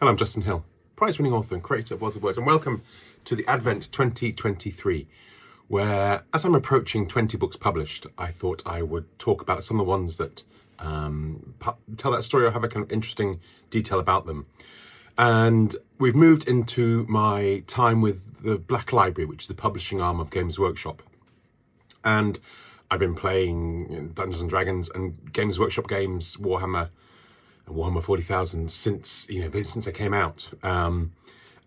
Hello, I'm Justin Hill, prize-winning author and creator of Words, and welcome to the Advent 2023, where, as I'm approaching 20 books published, I thought I would talk about some of the ones that tell that story or have a kind of interesting detail about them. And we've moved into my time with the Black Library, which is the publishing arm of Games Workshop. And I've been playing Dungeons and Dragons and Games Workshop games, Warhammer 40,000 since they came out,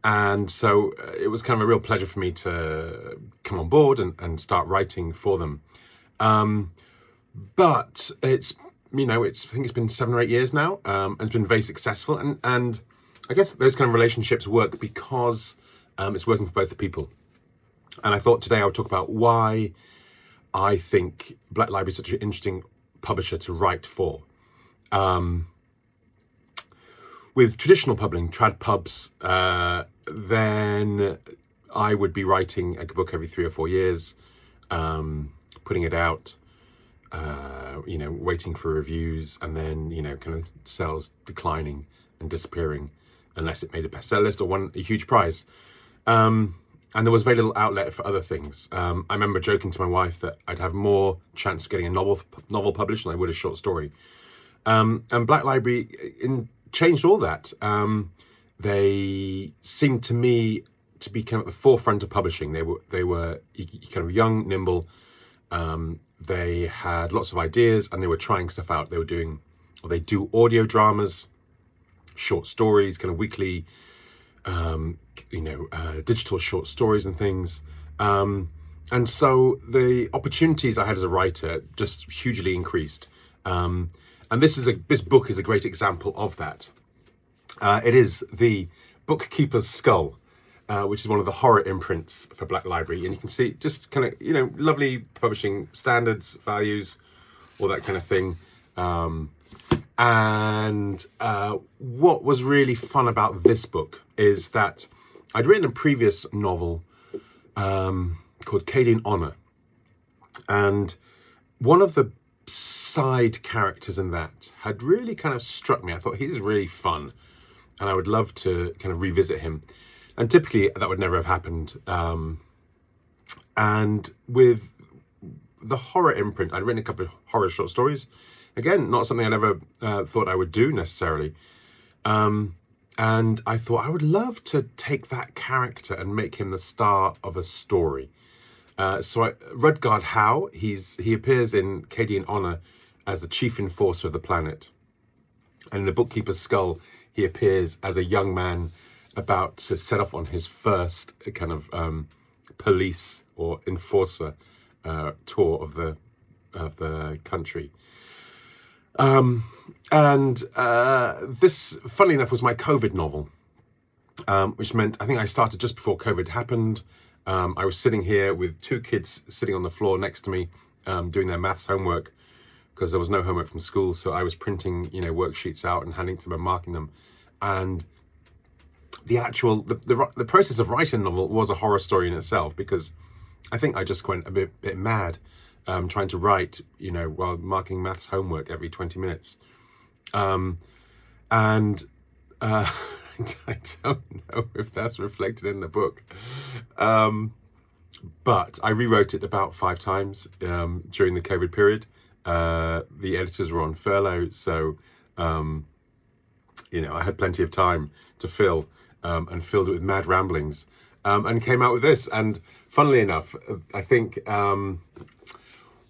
and so it was kind of a real pleasure for me to come on board and start writing for them. But it's I think it's been 7 or 8 years now, and it's been very successful. And I guess those kind of relationships work because it's working for both the people. And I thought today I would talk about why I think Black Library is such an interesting publisher to write for. With traditional publishing, trad pubs, then I would be writing a book every 3 or 4 years, putting it out, waiting for reviews, and then, kind of sales declining and disappearing unless it made a bestseller list or won a huge prize. And there was very little outlet for other things. I remember joking to my wife that I'd have more chance of getting a novel published than I would a short story. And Black Library changed all that. They seemed to me to be kind of at the forefront of publishing. They were kind of young, nimble. They had lots of ideas and they were trying stuff out. They do audio dramas, short stories, kind of weekly, digital short stories and things. And so the opportunities I had as a writer just hugely increased. And this book is a great example of that. It is the Bookkeeper's Skull, which is one of the horror imprints for Black Library. And you can see just kind of, lovely publishing standards, values, all that kind of thing. And what was really fun about this book is that I'd written a previous novel called Cadian Honor. And one of the side characters in that had really kind of struck me. I thought he's really fun and I would love to kind of revisit him. And typically that would never have happened. And with the horror imprint, I'd written a couple of horror short stories. Again, not something I'd ever thought I would do necessarily. And I thought I would love to take that character and make him the star of a story. So Rudgard Howe, he appears in Cadian Honor as the chief enforcer of the planet. And in the Bookkeeper's Skull, he appears as a young man about to set off on his first kind of police or enforcer tour of the country. This, funnily enough, was my COVID novel, which meant I think I started just before COVID happened. I was sitting here with 2 kids sitting on the floor next to me, doing their maths homework because there was no homework from school. So I was printing, worksheets out and handing to them and marking them. And the process of writing a novel was a horror story in itself, because I think I just went a bit mad, trying to write, while marking maths homework every 20 minutes. I don't know if that's reflected in the book. But I rewrote it about 5 times during the COVID period. The editors were on furlough, so I had plenty of time to fill, and filled it with mad ramblings, and came out with this. And funnily enough, I think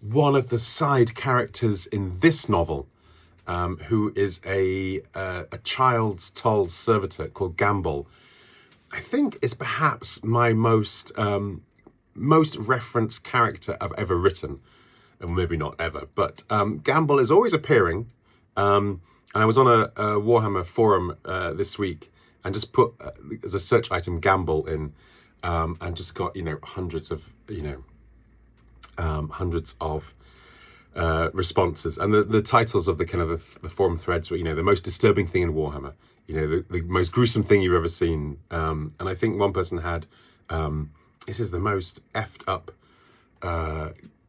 one of the side characters in this novel, who is a child's toll servitor called Gamble, I think is perhaps my most referenced character I've ever written, and maybe not ever, but Gamble is always appearing. And I was on a Warhammer forum this week and just put as a search item Gamble in, and just got hundreds of responses, and the titles of the kind of the forum threads were the most disturbing thing in Warhammer, the most gruesome thing you've ever seen, and I think one person had this is the most effed up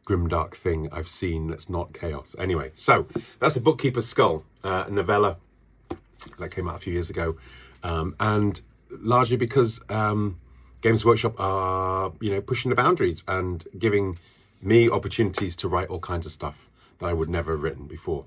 grimdark thing I've seen that's not chaos. Anyway, so that's the Bookkeeper's Skull, a novella that came out a few years ago, and largely because Games Workshop are, pushing the boundaries and giving me opportunities to write all kinds of stuff that I would never have written before.